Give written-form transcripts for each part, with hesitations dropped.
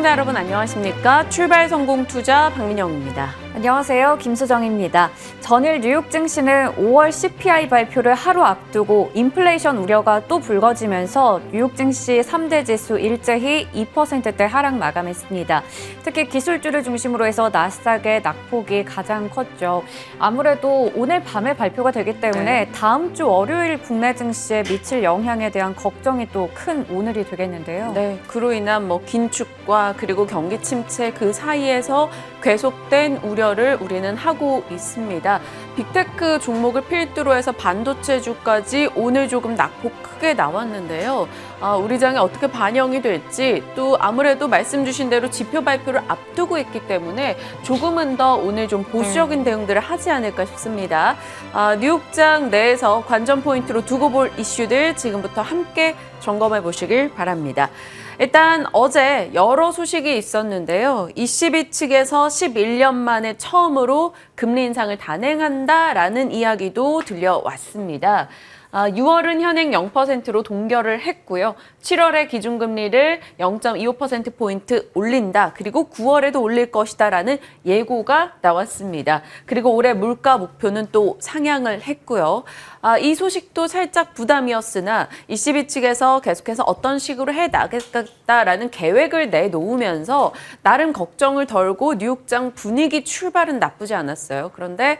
시청자 여러분 안녕하십니까? 출발 성공 투자 박민영입니다. 안녕하세요. 김수정입니다. 전일 뉴욕 증시는 5월 CPI 발표를 하루 앞두고 인플레이션 우려가 또 불거지면서 뉴욕 증시 3대 지수 일제히 2%대 하락 마감했습니다. 특히 기술주를 중심으로 해서 나스닥의 낙폭이 가장 컸죠. 아무래도 오늘 밤에 발표가 되기 때문에 다음 주 월요일 국내 증시에 미칠 영향에 대한 걱정이 또 큰 오늘이 되겠는데요. 네, 그로 인한 긴축과 그리고 경기 침체 그 사이에서 계속된 우려를 우리는 하고 있습니다. 빅테크 종목을 필두로 해서 반도체주까지 오늘 조금 낙폭 크게 나왔는데요. 우리 장에 어떻게 반영이 될지 또 아무래도 말씀 주신 대로 지표 발표를 앞두고 있기 때문에 조금은 더 오늘 좀 보수적인 대응들을 하지 않을까 싶습니다. 뉴욕장 내에서 관전 포인트로 두고 볼 이슈들 지금부터 함께 점검해 보시길 바랍니다. 일단 어제 여러 소식이 있었는데요. ECB 측에서 11년 만에 처음으로 금리 인상을 단행한다라는 이야기도 들려왔습니다. 6월은 현행 0%로 동결을 했고요. 7월에 기준금리를 0.25%포인트 올린다. 그리고 9월에도 올릴 것이다라는 예고가 나왔습니다. 그리고 올해 물가 목표는 또 상향을 했고요. 이 소식도 살짝 부담이었으나 ECB 측에서 계속해서 어떤 식으로 해나가겠다라는 계획을 내놓으면서 나름 걱정을 덜고 뉴욕장 분위기 출발은 나쁘지 않았어요. 그런데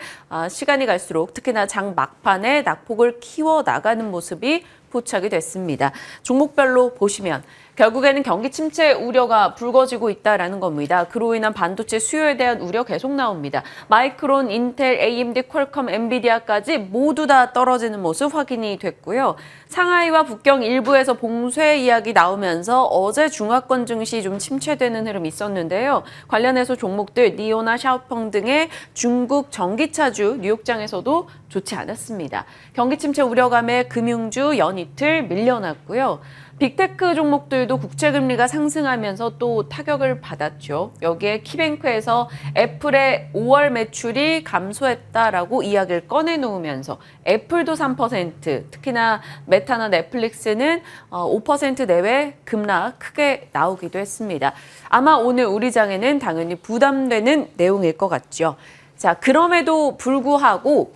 시간이 갈수록 특히나 장 막판에 낙폭을 키워나가는 모습이 포착이 됐습니다. 종목별로 보시면 결국에는 경기 침체 우려가 불거지고 있다는 겁니다. 그로 인한 반도체 수요에 대한 우려 계속 나옵니다. 마이크론, 인텔, AMD, 퀄컴, 엔비디아까지 모두 다 떨어지는 모습 확인이 됐고요. 상하이와 북경 일부에서 봉쇄 이야기 나오면서 어제 중화권 증시 좀 침체되는 흐름이 있었는데요. 관련해서 종목들 니오나 샤오펑 등의 중국 전기차주 뉴욕장에서도 좋지 않았습니다. 경기 침체 우려감에 금융주 연이틀 밀려났고요. 빅테크 종목들도 국채금리가 상승하면서 또 타격을 받았죠. 여기에 키뱅크에서 애플의 5월 매출이 감소했다라고 이야기를 꺼내놓으면서 애플도 3%, 특히나 메타나 넷플릭스는 5% 내외 급락 크게 나오기도 했습니다. 아마 오늘 우리 장에는 당연히 부담되는 내용일 것 같죠. 자, 그럼에도 불구하고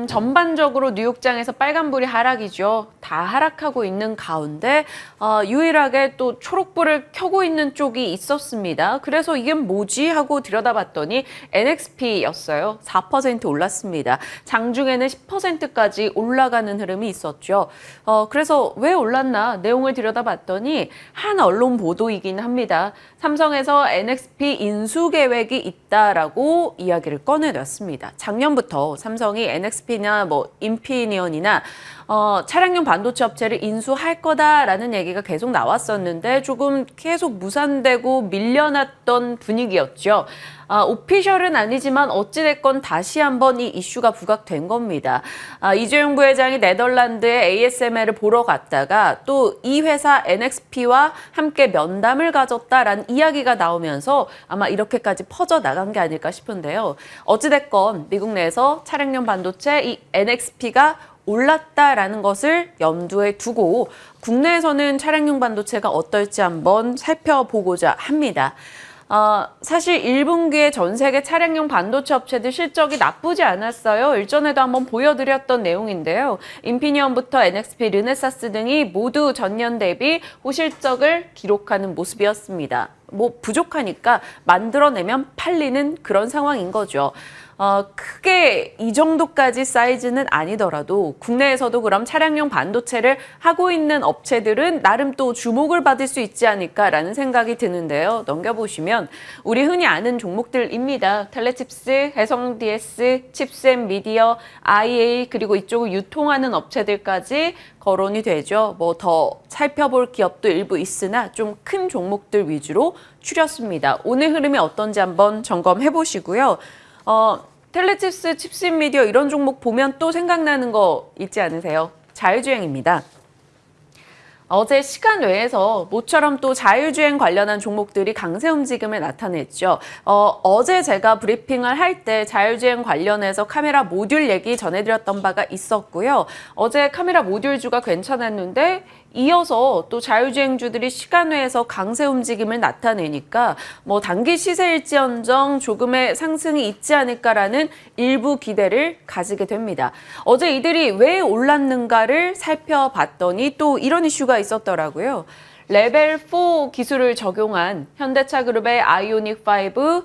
전반적으로 뉴욕장에서 빨간불이 하락이죠. 다 하락하고 있는 가운데 유일하게 또 초록불을 켜고 있는 쪽이 있었습니다. 그래서 이게 뭐지 하고 들여다봤더니 NXP였어요. 4% 올랐습니다. 장중에는 10%까지 올라가는 흐름이 있었죠. 그래서 왜 올랐나 내용을 들여다봤더니 한 언론 보도이긴 합니다. 삼성에서 NXP 인수 계획이 있다라고 이야기를 꺼내놨습니다. 작년부터 삼성이 NXP나 인피니언이나 차량용 반도체 업체를 인수할 거다라는 얘기가 계속 나왔었는데 조금 계속 무산되고 밀려났던 분위기였죠. 오피셜은 아니지만 어찌됐건 다시 한번 이 이슈가 부각된 겁니다. 이재용 부회장이 네덜란드의 ASML을 보러 갔다가 또 이 회사 NXP와 함께 면담을 가졌다라는 이야기가 나오면서 아마 이렇게까지 퍼져나간 게 아닐까 싶은데요. 어찌됐건 미국 내에서 차량용 반도체 이 NXP가 올랐다라는 것을 염두에 두고 국내에서는 차량용 반도체가 어떨지 한번 살펴보고자 합니다. 사실 1분기에 전 세계 차량용 반도체 업체들 실적이 나쁘지 않았어요. 일전에도 한번 보여드렸던 내용인데요. 인피니언부터 NXP, 르네사스 등이 모두 전년 대비 호실적을 기록하는 모습이었습니다. 부족하니까 만들어내면 팔리는 그런 상황인 거죠. 크게 이 정도까지 사이즈는 아니더라도 국내에서도 그럼 차량용 반도체를 하고 있는 업체들은 나름 또 주목을 받을 수 있지 않을까라는 생각이 드는데요. 넘겨보시면 우리 흔히 아는 종목들입니다. 텔레칩스, 해성 DS, 칩셋 미디어, IA 그리고 이쪽을 유통하는 업체들까지 거론이 되죠. 더 살펴볼 기업도 일부 있으나 좀 큰 종목들 위주로 추렸습니다. 오늘 흐름이 어떤지 한번 점검해 보시고요. 텔레칩스, 칩셋 미디어 이런 종목 보면 또 생각나는 거 있지 않으세요? 자율주행입니다. 어제 시간 외에서 모처럼 또 자율주행 관련한 종목들이 강세 움직임을 나타냈죠. 어제 제가 브리핑을 할 때 자율주행 관련해서 카메라 모듈 얘기 전해드렸던 바가 있었고요. 어제 카메라 모듈주가 괜찮았는데 이어서 또 자율주행주들이 시간 외에서 강세 움직임을 나타내니까 뭐 단기 시세일지언정 조금의 상승이 있지 않을까라는 일부 기대를 가지게 됩니다. 어제 이들이 왜 올랐는가를 살펴봤더니 또 이런 이슈가 있었더라고요. 레벨 4 기술을 적용한 현대차그룹의 아이오닉 5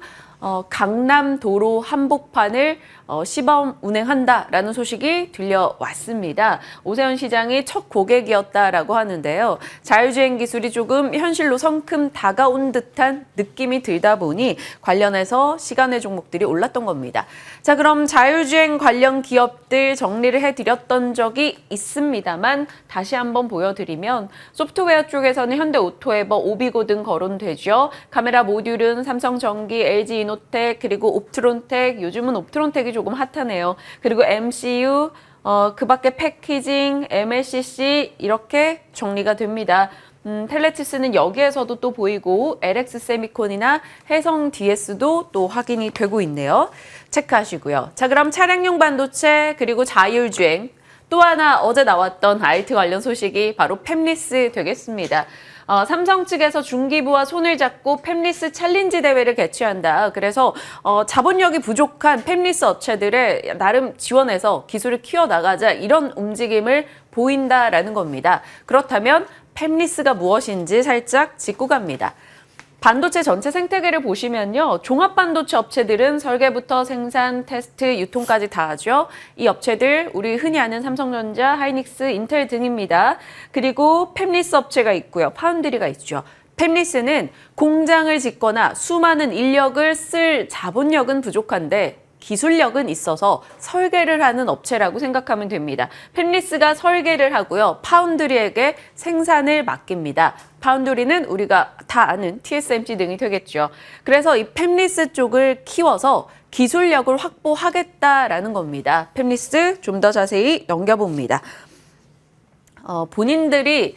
강남 도로 한복판을 시범 운행한다라는 소식이 들려왔습니다. 오세훈 시장이 첫 고객이었다라고 하는데요. 자율주행 기술이 조금 현실로 성큼 다가온 듯한 느낌이 들다 보니 관련해서 시간의 종목들이 올랐던 겁니다. 자, 그럼 자율주행 관련 기업들 정리를 해드렸던 적이 있습니다만 다시 한번 보여드리면 소프트웨어 쪽에서는 현대오토에버, 오비고 등 거론되죠. 카메라 모듈은 삼성전기, LG이노텍, 그리고 옵트론텍, 요즘은 옵트론텍이 조금 핫하네요. 그리고 MCU, 그 밖에 패키징, MLCC 이렇게 정리가 됩니다. 텔레티스는 여기에서도 또 보이고 LX 세미콘이나 해성 DS도 또 확인이 되고 있네요. 체크하시고요. 자, 그럼 차량용 반도체 그리고 자율주행 또 하나 어제 나왔던 IT 관련 소식이 바로 팹리스 되겠습니다. 삼성 측에서 중기부와 손을 잡고 팹리스 챌린지 대회를 개최한다. 그래서 자본력이 부족한 팹리스 업체들을 나름 지원해서 기술을 키워나가자 이런 움직임을 보인다라는 겁니다. 그렇다면 팹리스가 무엇인지 살짝 짚고 갑니다. 반도체 전체 생태계를 보시면요. 종합반도체 업체들은 설계부터 생산, 테스트, 유통까지 다 하죠. 이 업체들 우리 흔히 아는 삼성전자, 하이닉스, 인텔 등입니다. 그리고 팹리스 업체가 있고요. 파운드리가 있죠. 팹리스는 공장을 짓거나 수많은 인력을 쓸 자본력은 부족한데 기술력은 있어서 설계를 하는 업체라고 생각하면 됩니다. 팹리스가 설계를 하고요. 파운드리에게 생산을 맡깁니다. 파운드리는 우리가 다 아는 TSMC 등이 되겠죠. 그래서 이 팹리스 쪽을 키워서 기술력을 확보하겠다라는 겁니다. 팹리스 좀 더 자세히 넘겨봅니다. 본인들의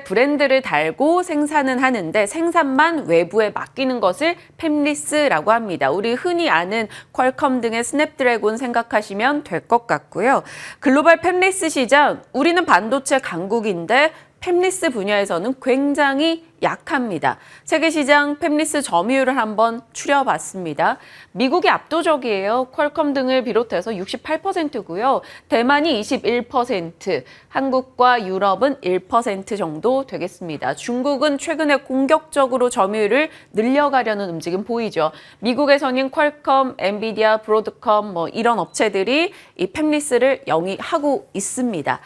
브랜드를 달고 생산은 하는데 생산만 외부에 맡기는 것을 팹리스라고 합니다. 우리 흔히 아는 퀄컴 등의 스냅드래곤 생각하시면 될 것 같고요. 글로벌 팹리스 시장, 우리는 반도체 강국인데 팹리스 분야에서는 굉장히 약합니다. 세계 시장 팹리스 점유율을 한번 추려봤습니다. 미국이 압도적이에요. 퀄컴 등을 비롯해서 68%고요. 대만이 21%, 한국과 유럽은 1% 정도 되겠습니다. 중국은 최근에 공격적으로 점유율을 늘려가려는 움직임 보이죠. 미국에서는 퀄컴, 엔비디아, 브로드컴 이런 업체들이 이 팹리스를 영위하고 있습니다.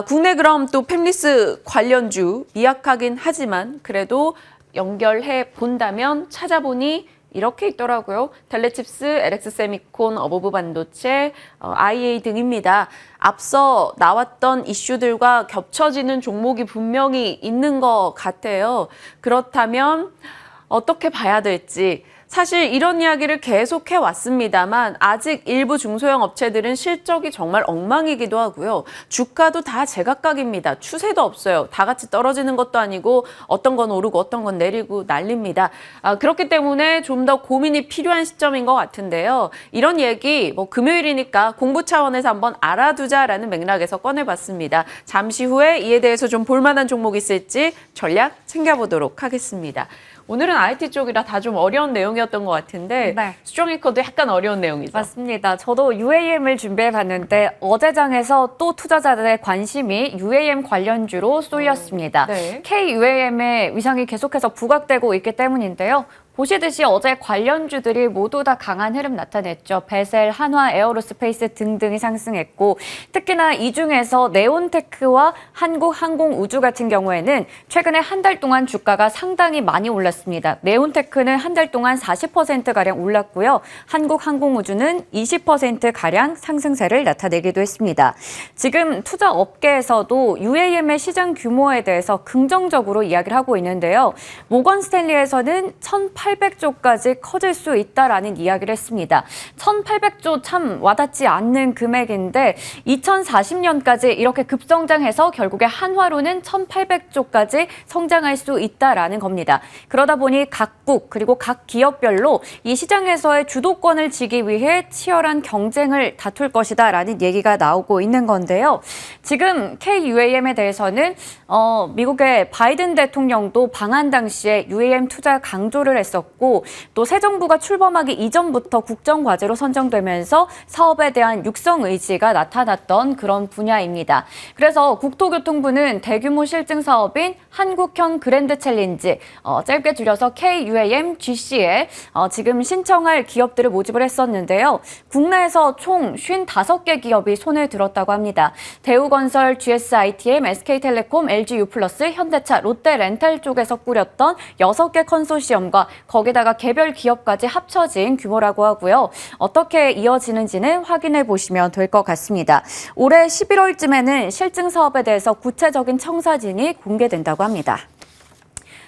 국내 그럼 또 팹리스 관련주 미약하긴 하지만 그래도 연결해 본다면 찾아보니 이렇게 있더라고요. 텔레칩스, LX 세미콘, 어버브 반도체, IA 등입니다. 앞서 나왔던 이슈들과 겹쳐지는 종목이 분명히 있는 것 같아요. 그렇다면 어떻게 봐야 될지. 사실 이런 이야기를 계속 해왔습니다만 아직 일부 중소형 업체들은 실적이 정말 엉망이기도 하고요. 주가도 다 제각각입니다. 추세도 없어요. 다 같이 떨어지는 것도 아니고 어떤 건 오르고 어떤 건 내리고 난립니다. 그렇기 때문에 좀 더 고민이 필요한 시점인 것 같은데요. 이런 얘기 금요일이니까 공부 차원에서 한번 알아두자라는 맥락에서 꺼내봤습니다. 잠시 후에 이에 대해서 좀 볼만한 종목 있을지 전략 챙겨보도록 하겠습니다. 오늘은 IT 쪽이라 다 좀 어려운 내용이었던 것 같은데 네. 수정이커도 약간 어려운 내용이죠. 맞습니다. 저도 UAM을 준비해봤는데 어제장에서 또 투자자들의 관심이 UAM 관련주로 쏠렸습니다. 네. KUAM의 위상이 계속해서 부각되고 있기 때문인데요. 보시듯이 어제 관련주들이 모두 다 강한 흐름 나타냈죠. 베셀, 한화, 에어로스페이스 등등이 상승했고 특히나 이 중에서 네온테크와 한국항공우주 같은 경우에는 최근에 한 달 동안 주가가 상당히 많이 올랐습니다. 네온테크는 한 달 동안 40%가량 올랐고요. 한국항공우주는 20%가량 상승세를 나타내기도 했습니다. 지금 투자 업계에서도 UAM의 시장 규모에 대해서 긍정적으로 이야기를 하고 있는데요. 모건 스탠리에서는 1,800조까지 커질 수 있다라는 이야기를 했습니다. 1,800조 참 와닿지 않는 금액인데 2040년까지 이렇게 급성장해서 결국에 한화로는 1,800조까지 성장할 수 있다라는 겁니다. 그러다 보니 각국 그리고 각 기업별로 이 시장에서의 주도권을 쥐기 위해 치열한 경쟁을 다툴 것이다라는 얘기가 나오고 있는 건데요. 지금 KUAM에 대해서는 미국의 바이든 대통령도 방한 당시에 UAM 투자 강조를 했었고 또 새 정부가 출범하기 이전부터 국정과제로 선정되면서 사업에 대한 육성 의지가 나타났던 그런 분야입니다. 그래서 국토교통부는 대규모 실증 사업인 한국형 그랜드 챌린지, 짧게 줄여서 KUAM GC에 지금 신청할 기업들을 모집을 했었는데요. 국내에서 총 55개 기업이 손을 들었다고 합니다. 대우건설, GSITM, SK텔레콤, LGU+, 현대차, 롯데렌탈 쪽에서 꾸렸던 6개 컨소시엄과 거기다가 개별 기업까지 합쳐진 규모라고 하고요. 어떻게 이어지는지는 확인해 보시면 될 것 같습니다. 올해 11월쯤에는 실증 사업에 대해서 구체적인 청사진이 공개된다고 합니다.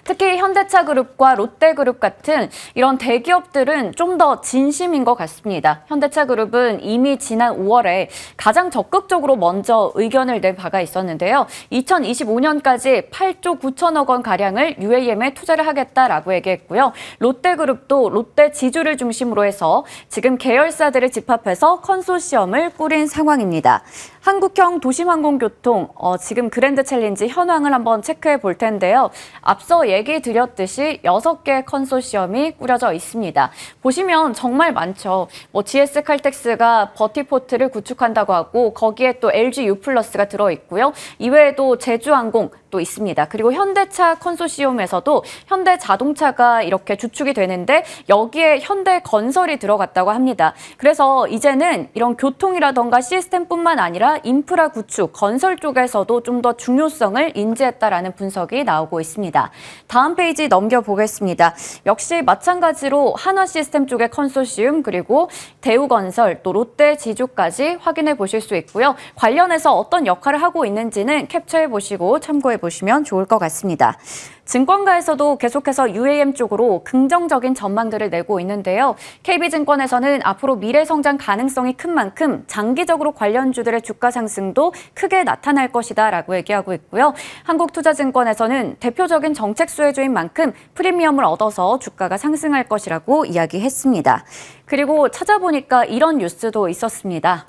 특히 현대차그룹과 롯데그룹 같은 이런 대기업들은 좀 더 진심인 것 같습니다. 현대차그룹은 이미 지난 5월에 가장 적극적으로 먼저 의견을 낸 바가 있었는데요. 2025년까지 8조 9천억 원 가량을 UAM에 투자를 하겠다라고 얘기했고요. 롯데그룹도 롯데 지주를 중심으로 해서 지금 계열사들을 집합해서 컨소시엄을 꾸린 상황입니다. 한국형 도심항공교통, 지금 그랜드 챌린지 현황을 한번 체크해 볼 텐데요. 앞서 얘기 드렸듯이 6개 컨소시엄이 꾸려져 있습니다. 보시면 정말 많죠. GS 칼텍스가 버티포트를 구축한다고 하고 거기에 또 LG U+가 들어있고요. 이외에도 제주항공 또 있습니다. 그리고 현대차 컨소시엄에서도 현대자동차가 이렇게 주축이 되는데 여기에 현대건설이 들어갔다고 합니다. 그래서 이제는 이런 교통이라던가 시스템뿐만 아니라 인프라 구축, 건설 쪽에서도 좀 더 중요성을 인지했다라는 분석이 나오고 있습니다. 다음 페이지 넘겨보겠습니다. 역시 마찬가지로 한화시스템 쪽의 컨소시엄 그리고 대우건설 또 롯데지주까지 확인해 보실 수 있고요. 관련해서 어떤 역할을 하고 있는지는 캡처해 보시고 참고해 보시면 좋을 것 같습니다. 증권가에서도 계속해서 UAM 쪽으로 긍정적인 전망들을 내고 있는데요. KB증권에서는 앞으로 미래 성장 가능성이 큰 만큼 장기적으로 관련주들의 주가 상승도 크게 나타날 것이다라고 얘기하고 있고요. 한국투자증권에서는 대표적인 정책 수혜주인 만큼 프리미엄을 얻어서 주가가 상승할 것이라고 이야기했습니다. 그리고 찾아보니까 이런 뉴스도 있었습니다.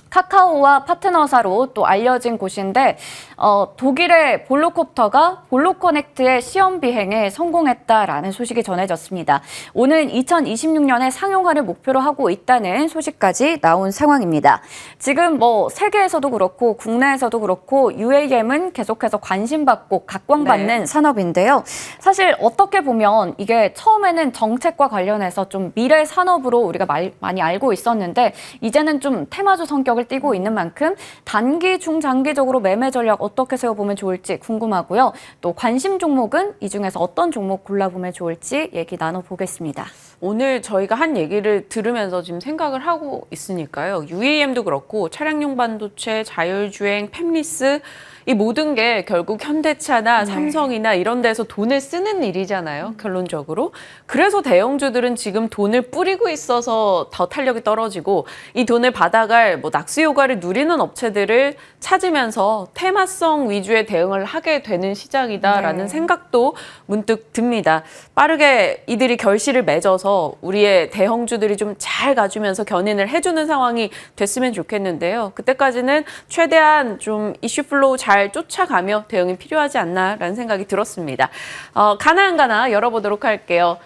카카오와 파트너사로 또 알려진 곳인데 독일의 볼로콥터가 볼로커넥트의 시험 비행에 성공했다라는 소식이 전해졌습니다. 오는 2026년에 상용화를 목표로 하고 있다는 소식까지 나온 상황입니다. 지금 세계에서도 그렇고 국내에서도 그렇고 UAM은 계속해서 관심받고 각광받는 산업인데요. 사실 어떻게 보면 이게 처음에는 정책과 관련해서 좀 미래 산업으로 우리가 많이 알고 있었는데 이제는 좀 테마주 성격을 띠고 있는 만큼 단기, 중장기적으로 매매 전략 어떻게 세워보면 좋을지 궁금하고요. 또 관심 종목은 이 중에서 어떤 종목 골라보면 좋을지 얘기 나눠보겠습니다. 오늘 저희가 한 얘기를 들으면서 지금 생각을 하고 있으니까요. UAM도 그렇고 차량용 반도체, 자율주행, 팹리스 이 모든 게 결국 현대차나 삼성이나 이런 데서 돈을 쓰는 일이잖아요. 결론적으로. 그래서 대형주들은 지금 돈을 뿌리고 있어서 더 탄력이 떨어지고 이 돈을 받아갈 낙수 효과를 누리는 업체들을 찾으면서 테마성 위주의 대응을 하게 되는 시장이다라는 생각도 문득 듭니다. 빠르게 이들이 결실을 맺어서 우리의 대형주들이 좀 잘 가주면서 견인을 해주는 상황이 됐으면 좋겠는데요. 그때까지는 최대한 좀 이슈 플로우 잘 쫓아가며 대응이 필요하지 않나라는 생각이 들었습니다. 가나 열어보도록 할게요.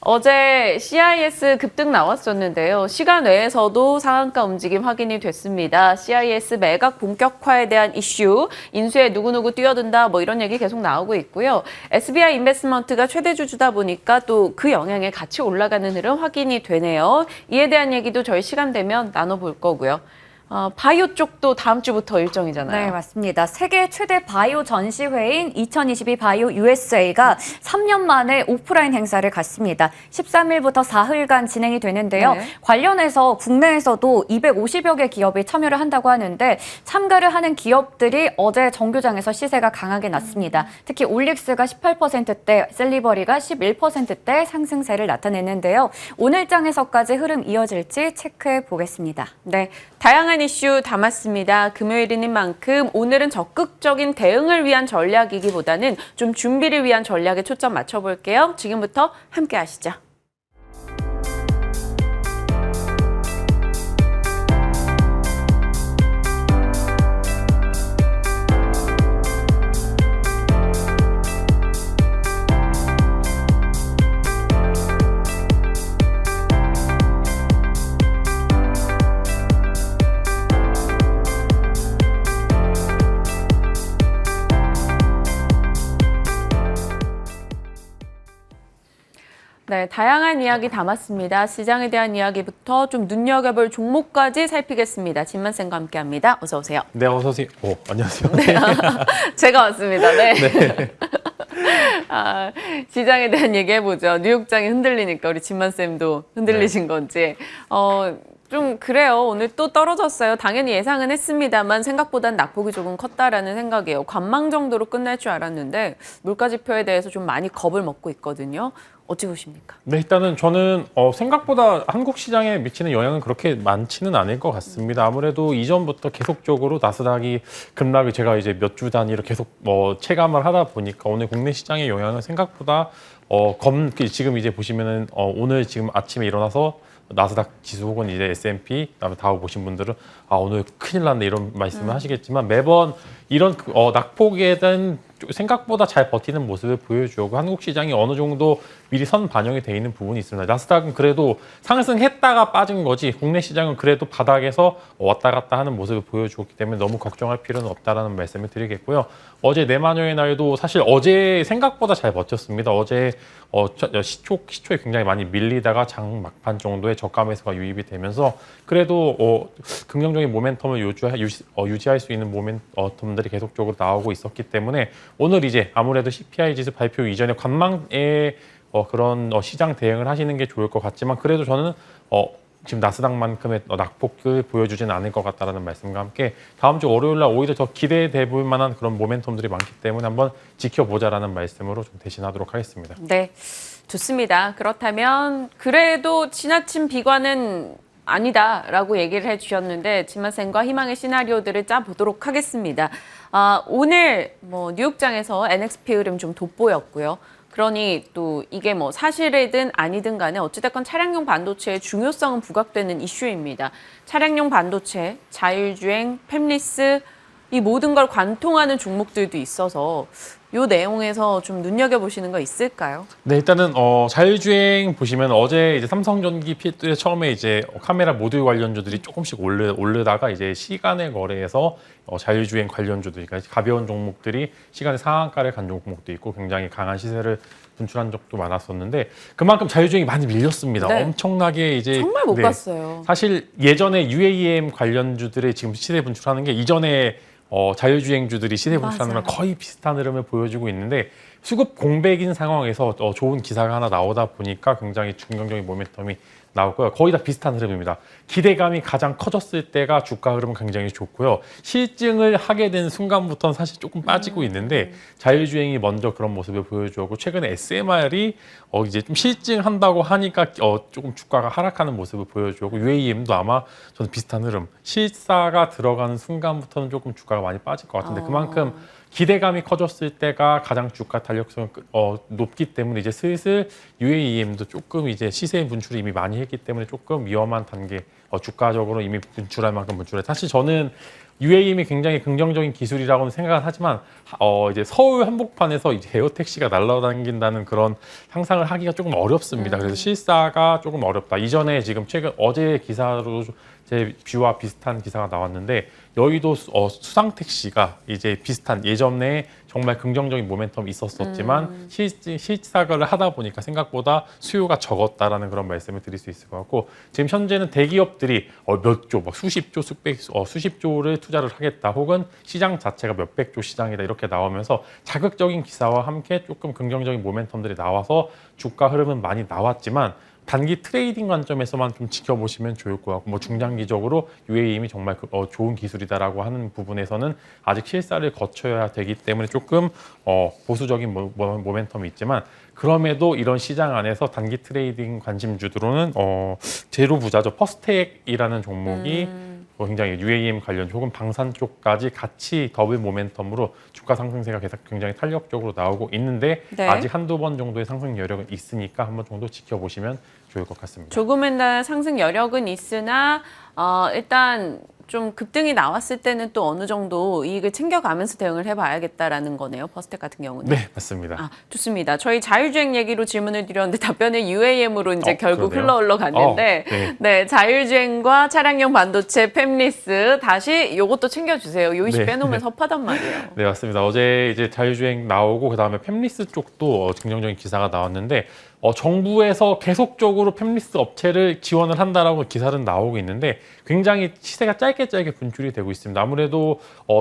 어제 CIS 급등 나왔었는데요. 시간 외에서도 상한가 움직임 확인이 됐습니다. CIS 매각 본격화에 대한 이슈, 인수에 누구누구 뛰어든다 이런 얘기 계속 나오고 있고요. SBI 인베스트먼트가 최대 주주다 보니까 또 그 영향에 같이 올라가는 흐름 확인이 되네요. 이에 대한 얘기도 저희 시간 되면 나눠볼 거고요. 바이오 쪽도 다음 주부터 일정이잖아요. 네, 맞습니다. 세계 최대 바이오 전시회인 2022 바이오 USA가 3년 만에 오프라인 행사를 갖습니다. 13일부터 4일간 진행이 되는데요. 네. 관련해서 국내에서도 250여 개 기업이 참여를 한다고 하는데 참가를 하는 기업들이 어제 정규장에서 시세가 강하게 났습니다. 특히 올릭스가 18%대, 셀리버리가 11%대 상승세를 나타냈는데요. 오늘 장에서까지 흐름 이어질지 체크해 보겠습니다. 네, 다양한 이슈 담았습니다. 금요일인 만큼 오늘은 적극적인 대응을 위한 전략이기보다는 좀 준비를 위한 전략에 초점 맞춰볼게요. 지금부터 함께 하시죠. 네, 다양한 이야기 담았습니다. 시장에 대한 이야기부터 좀 눈여겨볼 종목까지 살피겠습니다. 진만쌤과 함께합니다. 어서 오세요. 네, 어서 오세요. 안녕하세요. 제가 왔습니다. 네. 네. 시장에 대한 얘기 해보죠. 뉴욕장이 흔들리니까 우리 진만쌤도 흔들리신 건지. 좀 그래요. 오늘 또 떨어졌어요. 당연히 예상은 했습니다만 생각보단 낙폭이 조금 컸다라는 생각이에요. 관망 정도로 끝날 줄 알았는데 물가지표에 대해서 좀 많이 겁을 먹고 있거든요. 어찌 보십니까? 네, 일단은 저는 생각보다 한국 시장에 미치는 영향은 그렇게 많지는 않을 것 같습니다. 아무래도 이전부터 계속적으로 나스닥이 급락을 제가 이제 몇 주 단위로 계속 체감을 하다 보니까 오늘 국내 시장의 영향은 생각보다 지금 이제 보시면은 오늘 지금 아침에 일어나서 나스닥 지수 혹은 이제 S&P, 그다음에 다우 보신 분들은 오늘 큰일 났네 이런 말씀을 하시겠지만 매번 이런 낙폭에 대한 생각보다 잘 버티는 모습을 보여주고 한국 시장이 어느 정도 미리 선 반영이 돼 있는 부분이 있습니다. 나스닥은 그래도 상승했다가 빠진 거지 국내 시장은 그래도 바닥에서 왔다 갔다 하는 모습을 보여주었기 때문에 너무 걱정할 필요는 없다라는 말씀을 드리겠고요. 어제 내마녀의 날도 사실 어제 생각보다 잘 버텼습니다. 어제 시초에 굉장히 많이 밀리다가 장 막판 정도의 저가 매수가 유입이 되면서 그래도 긍정적인 모멘텀을 유지할 수 있는 모멘텀들이 계속적으로 나오고 있었기 때문에 오늘 이제 아무래도 CPI 지수 발표 이전에 관망에 그런 시장 대응을 하시는 게 좋을 것 같지만 그래도 저는 지금 나스닥만큼의 낙폭을 보여주지는 않을 것 같다는 말씀과 함께 다음 주 월요일 날 오히려 더 기대돼 볼 만한 그런 모멘텀들이 많기 때문에 한번 지켜보자라는 말씀으로 좀 대신하도록 하겠습니다. 네, 좋습니다. 그렇다면 그래도 지나친 비관은 아니다라고 얘기를 해주셨는데 진만쌤과 희망의 시나리오들을 짜보도록 하겠습니다. 오늘 뉴욕장에서 NXP 흐름 좀 돋보였고요. 그러니 또 이게 사실이든 아니든 간에 어찌됐건 차량용 반도체의 중요성은 부각되는 이슈입니다. 차량용 반도체, 자율주행, 팹리스 이 모든 걸 관통하는 종목들도 있어서 이 내용에서 좀 눈여겨보시는 거 있을까요? 네, 일단은 자율주행 보시면 어제 이제 삼성전기 필드에 처음에 이제 카메라 모듈 관련주들이 조금씩 오르다가 이제 시간의 거래에서 자율주행 관련주들이 그러니까 가벼운 종목들이 시간의 상한가를 간 종목도 있고 굉장히 강한 시세를 분출한 적도 많았었는데 그만큼 자율주행이 많이 밀렸습니다. 네. 엄청나게 이제 정말 못 봤어요. 사실 예전에 UAM 관련주들의 지금 시세 분출하는 게 이전에 자율주행주들이 시세 분출하는 거랑 거의 비슷한 흐름을 보여주고 있는데 수급 공백인 상황에서 좋은 기사가 하나 나오다 보니까 굉장히 중경적인 모멘텀이 나오고요. 거의 다 비슷한 흐름입니다. 기대감이 가장 커졌을 때가 주가 흐름은 굉장히 좋고요. 실증을 하게 된 순간부터는 사실 조금 빠지고 있는데 자율주행이 먼저 그런 모습을 보여주었고 최근에 SMR이 이제 좀 실증한다고 하니까 조금 주가가 하락하는 모습을 보여주었고 UAM도 아마 저는 비슷한 흐름. 실사가 들어가는 순간부터는 조금 주가가 많이 빠질 것 같은데 그만큼 기대감이 커졌을 때가 가장 주가 탄력성이 높기 때문에 이제 슬슬 UAM도 조금 이제 시세 분출이 이미 많이 했기 때문에 조금 위험한 단계 주가적으로 이미 분출할 만큼 분출해. 사실 저는 UAM이 굉장히 긍정적인 기술이라고는 생각을 하지만 이제 서울 한복판에서 이제 에어택시가 날아다닌다는 그런 상상을 하기가 조금 어렵습니다. 그래서 실사가 조금 어렵다. 이전에 지금 최근 어제 기사로 제 뷰와 비슷한 기사가 나왔는데 여의도 수상 택시가 이제 비슷한 예전에 정말 긍정적인 모멘텀이 있었었지만 실사를 하다 보니까 생각보다 수요가 적었다라는 그런 말씀을 드릴 수 있을 것 같고 지금 현재는 대기업들이 몇 조, 막 수십 조, 수십 조를 투자를 하겠다 혹은 시장 자체가 몇백 조 시장이다 이렇게 나오면서 자극적인 기사와 함께 조금 긍정적인 모멘텀들이 나와서 주가 흐름은 많이 나왔지만 단기 트레이딩 관점에서만 좀 지켜보시면 좋을 것 같고 뭐 중장기적으로 UAM이 정말 좋은 기술이다라고 하는 부분에서는 아직 실사를 거쳐야 되기 때문에 조금 보수적인 모멘텀이 있지만 그럼에도 이런 시장 안에서 단기 트레이딩 관심주들로는 제로 부자죠. 퍼스텍이라는 종목이 굉장히 UAM 관련 혹은 방산 쪽까지 같이 더블 모멘텀으로 주가 상승세가 계속 굉장히 탄력적으로 나오고 있는데 네. 아직 한두 번 정도의 상승 여력은 있으니까 한 번 정도 지켜보시면 좋을 것 같습니다. 조금은 상승 여력은 있으나 일단 좀 급등이 나왔을 때는 또 어느 정도 이익을 챙겨가면서 대응을 해봐야겠다라는 거네요. 퍼스텍 같은 경우는. 네, 맞습니다. 아, 좋습니다. 저희 자율주행 얘기로 질문을 드렸는데 답변은 UAM으로 이제 결국 그러네요. 흘러갔는데 네. 네, 자율주행과 차량용 반도체 팹리스 다시 요것도 챙겨주세요. 요이시 네. 빼놓으면 섭하단 말이에요. 네, 맞습니다. 어제 이제 자율주행 나오고 그다음에 팹리스 쪽도 긍정적인 기사가 나왔는데 정부에서 계속적으로 팹리스 업체를 지원을 한다라고 기사는 나오고 있는데 굉장히 시세가 짧게 분출이 되고 있습니다. 아무래도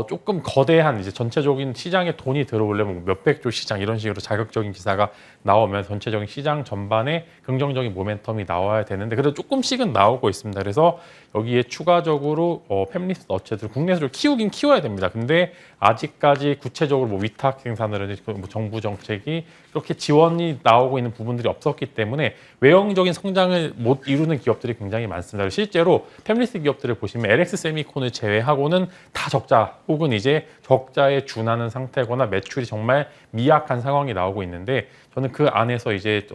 조금 거대한 이제 전체적인 시장에 돈이 들어오려면 몇백조 시장 이런 식으로 자극적인 기사가 나오면 전체적인 시장 전반에 긍정적인 모멘텀이 나와야 되는데 그래도 조금씩은 나오고 있습니다. 그래서 여기에 추가적으로 팹리스 업체들 국내에서 좀 키우긴 키워야 됩니다. 근데 아직까지 구체적으로 뭐 위탁 생산을 뭐 정부 정책이 그렇게 지원이 나오고 있는 부분들이 없었기 때문에 외형적인 성장을 못 이루는 기업들이 굉장히 많습니다. 실제로 팹리스 기업들을 보시면 LX 세미콘을 제외하고는 다 적자 혹은 이제 적자에 준하는 상태거나 매출이 정말 미약한 상황이 나오고 있는데 저는 그 안에서 이제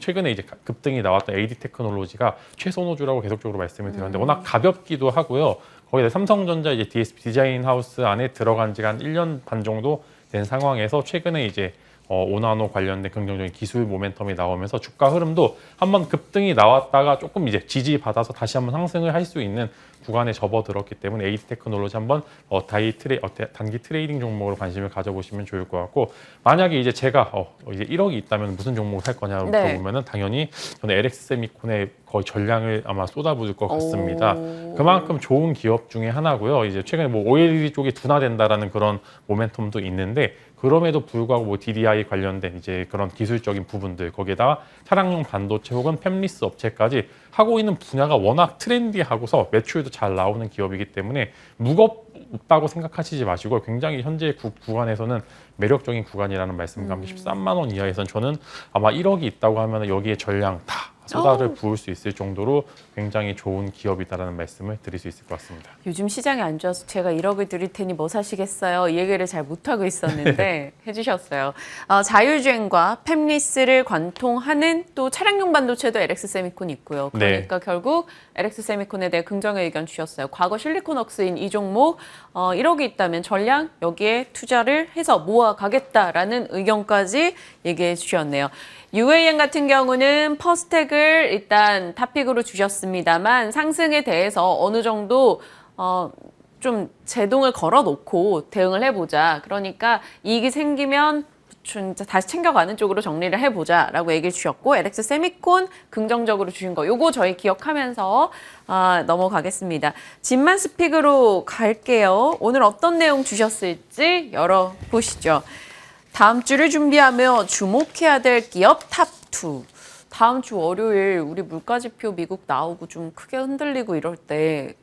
최근에 이제 급등이 나왔던 AD 테크놀로지가 최선호주라고 계속적으로 말씀을 드렸는데 워낙 가볍기도 하고요. 거기다 삼성전자 이제 DSP 디자인 하우스 안에 들어간 지가 한 1년 반 정도 된 상황에서 최근에 이제 오나노 관련된 긍정적인 기술 모멘텀이 나오면서 주가 흐름도 한번 급등이 나왔다가 조금 이제 지지받아서 다시 한번 상승을 할 수 있는 구간에 접어들었기 때문에 AD 테크놀로지 한번 단기 트레이딩 종목으로 관심을 가져보시면 좋을 것 같고 만약에 이제 제가 이제 1억이 있다면 무슨 종목을 살 거냐고 네. 물어보면은 당연히 저는 LX 세미콘에 거의 전량을 아마 쏟아부을 것 같습니다. 오. 그만큼 좋은 기업 중에 하나고요. 이제 최근에 뭐 OLED 쪽이 둔화된다라는 그런 모멘텀도 있는데 그럼에도 불구하고 뭐 DDI 관련된 이제 그런 기술적인 부분들 거기에다가 차량용 반도체 혹은 팹리스 업체까지 하고 있는 분야가 워낙 트렌디하고서 매출도 잘 나오는 기업이기 때문에 무겁다고 생각하시지 마시고 굉장히 현재 구간에서는 매력적인 구간이라는 말씀과 함께 13만 원 이하에서는 저는 아마 1억이 있다고 하면 여기에 전량 다 쏟아를 부을 수 있을 정도로 굉장히 좋은 기업이다라는 말씀을 드릴 수 있을 것 같습니다. 요즘 시장이 안 좋아서 제가 1억을 드릴 테니 뭐 사시겠어요? 이 얘기를 잘 못하고 있었는데 해주셨어요. 자율주행과 팹리스를 관통하는 또 차량용 반도체도 LX 세미콘이 있고요. 그러니까 결국 LX 세미콘에 대해 긍정의 의견 주셨어요. 과거 실리콘웍스인 이 종목 1억이 있다면 전량 여기에 투자를 해서 모아가겠다라는 의견까지 얘기해 주셨네요. UAM 같은 경우는 퍼스텍을 일단 탑픽으로 주셨습니다만 상승에 대해서 어느 정도 좀 제동을 걸어놓고 대응을 해보자. 그러니까 이익이 생기면 다시 챙겨가는 쪽으로 정리를 해보자라고 얘기를 주셨고 LX 세미콘 긍정적으로 주신 거 요거 저희 기억하면서 넘어가겠습니다. 진만 스픽으로 갈게요. 오늘 어떤 내용 주셨을지 열어보시죠. 다음 주를 준비하며 주목해야 될 기업 탑2. 다음 주 월요일 우리 물가지표 미국 나오고 좀 크게 흔들리고 이럴 때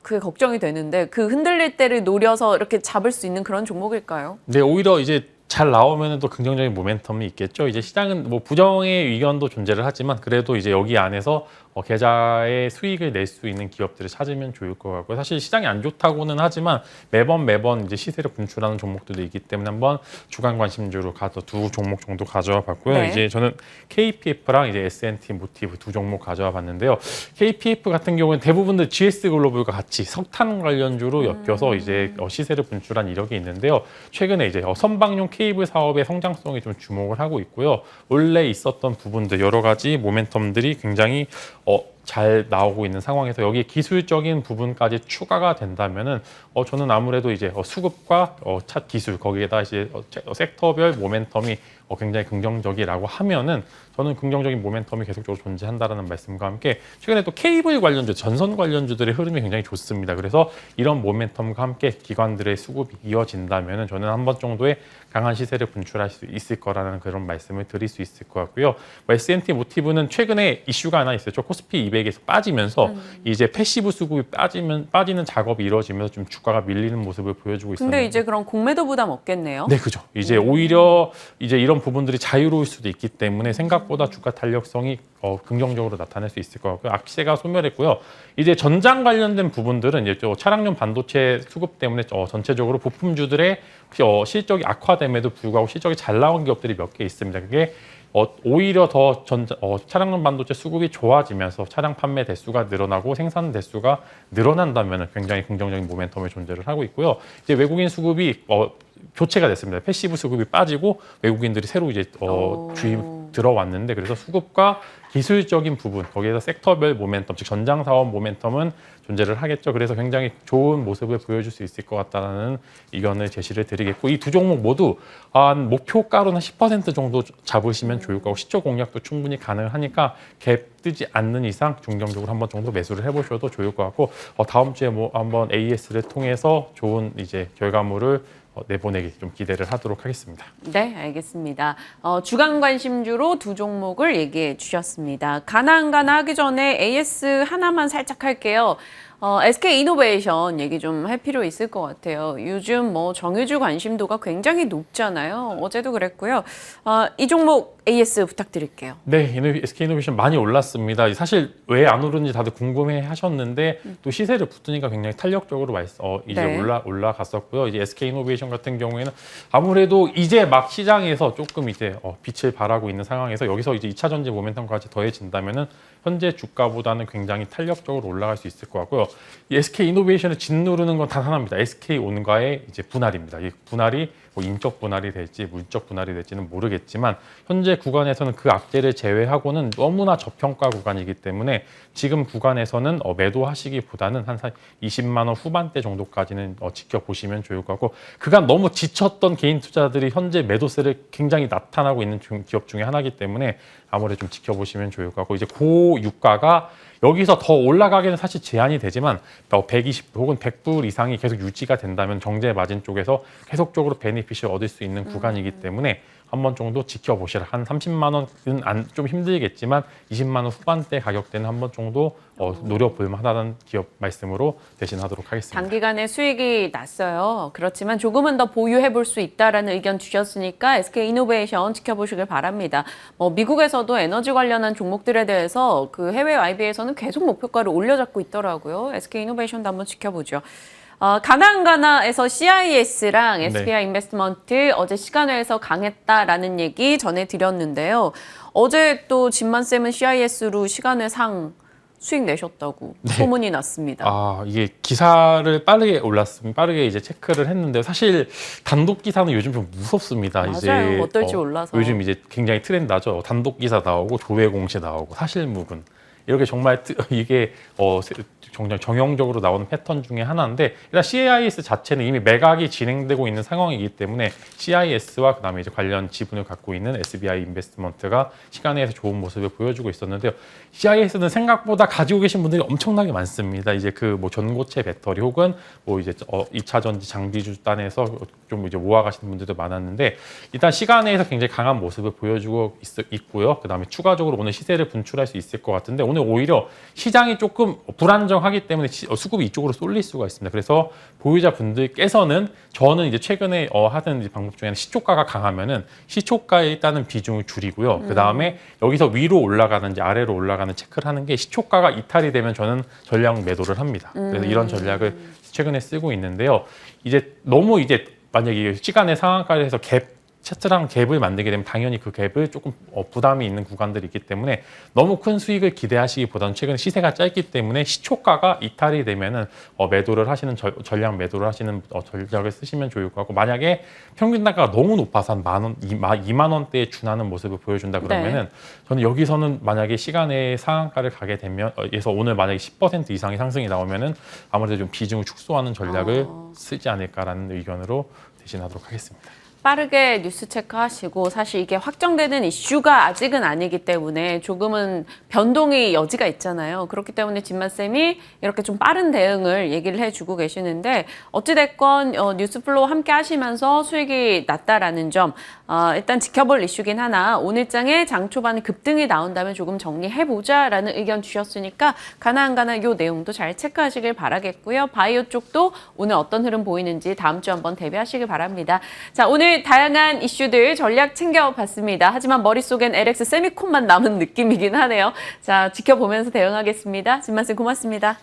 그게 걱정이 되는데 그 흔들릴 때를 노려서 이렇게 잡을 수 있는 그런 종목일까요? 네, 오히려 이제 잘 나오면 또 긍정적인 모멘텀이 있겠죠. 이제 시장은 뭐 부정의 의견도 존재를 하지만 그래도 이제 여기 안에서 계좌의 수익을 낼 수 있는 기업들을 찾으면 좋을 것 같고요. 사실 시장이 안 좋다고는 하지만 매번 이제 시세를 분출하는 종목들도 있기 때문에 한번 주간 관심주로 두 종목 정도 가져와 봤고요. 네. 이제 저는 KPF랑 이제 S&T 모티브 두 종목 가져와 봤는데요. KPF 같은 경우는 대부분들 GS 글로벌과 같이 석탄 관련주로 엮여서 이제 시세를 분출한 이력이 있는데요. 최근에 이제 선박용 케이블 사업의 성장성에 좀 주목을 하고 있고요. 원래 있었던 부분들 여러 가지 모멘텀들이 굉장히 잘 나오고 있는 상황에서 여기에 기술적인 부분까지 추가가 된다면은 저는 아무래도 이제 수급과 차 기술 거기에다 이제 섹터별 모멘텀이 굉장히 긍정적이라고 하면은 저는 긍정적인 모멘텀이 계속적으로 존재한다라는 말씀과 함께 최근에 또 케이블 관련주, 전선 관련주들의 흐름이 굉장히 좋습니다. 그래서 이런 모멘텀과 함께 기관들의 수급이 이어진다면은 저는 한 번 정도의 강한 시세를 분출할 수 있을 거라는 그런 말씀을 드릴 수 있을 것 같고요. S&T 모티브는 최근에 이슈가 하나 있어요. 코스피 200에서 빠지면서 이제 패시브 수급이 빠지는 작업이 이루어지면서 좀 주가가 밀리는 모습을 보여주고 있었는데. 근데 이제 그럼 공매도 부담 없겠네요. 네, 그죠. 이제 오히려 이제 이런 부분들이 자유로울 수도 있기 때문에 생각보다 주가 탄력성이 긍정적으로 나타낼 수 있을 것 같고요. 악세가 소멸했고요. 이제 전장 관련된 부분들은 이제 차량용 반도체 수급 때문에 전체적으로 부품주들의 실적이 악화됨에도 불구하고 실적이 잘 나온 기업들이 몇 개 있습니다. 그게 오히려 더 차량용 반도체 수급이 좋아지면서 차량 판매 대수가 늘어나고 생산 대수가 늘어난다면 굉장히 긍정적인 모멘텀의 존재를 하고 있고요. 이제 외국인 수급이 교체가 됐습니다. 패시브 수급이 빠지고 외국인들이 새로 이제 들어왔는데 그래서 수급과 기술적인 부분 거기에서 섹터별 모멘텀 즉 전장 사업 모멘텀은 존재를 하겠죠. 그래서 굉장히 좋은 모습을 보여줄 수 있을 것 같다는 의견을 제시를 드리겠고 이 두 종목 모두 한 목표가로는 10% 정도 잡으시면 좋을 거고 시초 공략도 충분히 가능하니까 갭 뜨지 않는 이상 중정적으로 한 번 정도 매수를 해보셔도 좋을 것 같고 다음 주에 한번 AS를 통해서 좋은 이제 결과물을 내보내기 좀 기대를 하도록 하겠습니다. 네, 알겠습니다. 주간 관심주로 두 종목을 얘기해 주셨습니다. 가나 하기 전에 AS 하나만 살짝 할게요. SK이노베이션 얘기 좀 할 필요 있을 것 같아요. 요즘 정유주 관심도가 굉장히 높잖아요. 어제도 그랬고요. 이 종목 AS 부탁드릴게요. 네, SK이노베이션 많이 올랐습니다. 사실 왜 안 오르는지 다들 궁금해 하셨는데 또 시세를 붙으니까 굉장히 탄력적으로 이제 네. 올라갔었고요. 이제 SK이노베이션 같은 경우에는 아무래도 이제 막 시장에서 조금 이제 빛을 발하고 있는 상황에서 여기서 이제 2차 전지 모멘텀까지 더해진다면은 현재 주가보다는 굉장히 탄력적으로 올라갈 수 있을 것 같고요. 이 SK이노베이션을 짓누르는 건 단 하나입니다. SK온과의 이제 분할입니다. 이 분할이 인적 분할이 될지 물적 분할이 될지는 모르겠지만 현재 구간에서는 그 악재를 제외하고는 너무나 저평가 구간이기 때문에 지금 구간에서는 매도하시기보다는 한 20만 원 후반대 정도까지는 지켜보시면 좋을 것 같고 그간 너무 지쳤던 개인 투자들이 현재 매도세를 굉장히 나타나고 있는 기업 중에 하나이기 때문에 아무래도 좀 지켜보시면 좋을 것 같고 이제 고유가가 여기서 더 올라가기는 사실 제한이 되지만 120 혹은 100불 이상이 계속 유지가 된다면 정제 마진 쪽에서 계속적으로 베네핏을 얻을 수 있는 구간이기 때문에 한 번 정도 지켜보시라. 한 30만 원은 좀 힘들겠지만 20만 원 후반대 가격대는 한 번 정도 노려볼 만하다는 기업 말씀으로 대신하도록 하겠습니다. 단기간에 수익이 났어요. 그렇지만 조금은 더 보유해 볼 수 있다라는 의견 주셨으니까 SK이노베이션 지켜보시길 바랍니다. 미국에서도 에너지 관련한 종목들에 대해서 그 해외 IB에서는 계속 목표가를 올려잡고 있더라고요. SK이노베이션도 한번 지켜보죠. 가나에서 CIS랑 SBI 인베스트먼트 어제 시간외에서 강했다라는 얘기 전해드렸는데요. 어제 또 진만쌤은 CIS로 시간외 상 수익 내셨다고 소문이 났습니다. 이게 기사를 빠르게 이제 체크를 했는데 사실 단독 기사는 요즘 좀 무섭습니다. 맞아요. 이제 어떨지 몰라서. 요즘 이제 굉장히 트렌드하죠. 단독 기사 나오고 조회 공시 나오고 사실무근 이렇게 정말 이게 정말 정형적으로 나오는 패턴 중에 하나인데 일단 CIS 자체는 이미 매각이 진행되고 있는 상황이기 때문에 CIS와 그다음에 이제 관련 지분을 갖고 있는 SBI 인베스트먼트가 시간에서 좋은 모습을 보여주고 있었는데요. CIS는 생각보다 가지고 계신 분들이 엄청나게 많습니다. 이제 그 전고체 배터리 혹은 이제 2차 전지 장비주 단에서 좀 이제 모아가시는 분들도 많았는데 일단 시간에서 굉장히 강한 모습을 보여주고 있고요. 그다음에 추가적으로 오늘 시세를 분출할 수 있을 것 같은데 오늘 오히려 시장이 조금 불안정하기 때문에 수급이 이쪽으로 쏠릴 수가 있습니다. 그래서 보유자분들께서는 저는 이제 최근에 하던 이제 방법 중에는 시초가가 강하면은 시초가에 일단은 비중을 줄이고요. 그 다음에 여기서 위로 올라가는지 아래로 올라가는 체크를 하는 게 시초가가 이탈이 되면 저는 전량 매도를 합니다. 그래서 이런 전략을 최근에 쓰고 있는데요. 이제 너무 이제 만약에 시간의 상한가에서 갭 차트랑 갭을 만들게 되면 당연히 그 갭을 조금 부담이 있는 구간들이 있기 때문에 너무 큰 수익을 기대하시기보다는 최근 시세가 짧기 때문에 시초가가 이탈이 되면은 매도를 하시는 전량 매도를 하시는 전략을 쓰시면 좋을 것 같고, 만약에 평균 단가가 너무 높아서 한 2만 원대에 준하는 모습을 보여준다 그러면은 저는 여기서는 만약에 시간에 상한가를 가게 되면 에서 오늘 만약에 10% 이상의 상승이 나오면은 아무래도 좀 비중을 축소하는 전략을 쓰지 않을까라는 의견으로 대신하도록 하겠습니다. 빠르게 뉴스 체크하시고, 사실 이게 확정되는 이슈가 아직은 아니기 때문에 조금은 변동의 여지가 있잖아요. 그렇기 때문에 진만쌤이 이렇게 좀 빠른 대응을 얘기를 해주고 계시는데, 어찌됐건 뉴스플로우 함께 하시면서 수익이 났다라는 점 일단 지켜볼 이슈긴 하나, 오늘장에 장 초반에 급등이 나온다면 조금 정리해보자라는 의견 주셨으니까 가나안가나 요 내용도 잘 체크하시길 바라겠고요. 바이오 쪽도 오늘 어떤 흐름 보이는지 다음 주 한번 대비하시길 바랍니다. 자, 오늘 다양한 이슈들 전략 챙겨봤습니다. 하지만 머릿속엔 LX 세미콘만 남은 느낌이긴 하네요. 자, 지켜보면서 대응하겠습니다. 진만쌤 고맙습니다.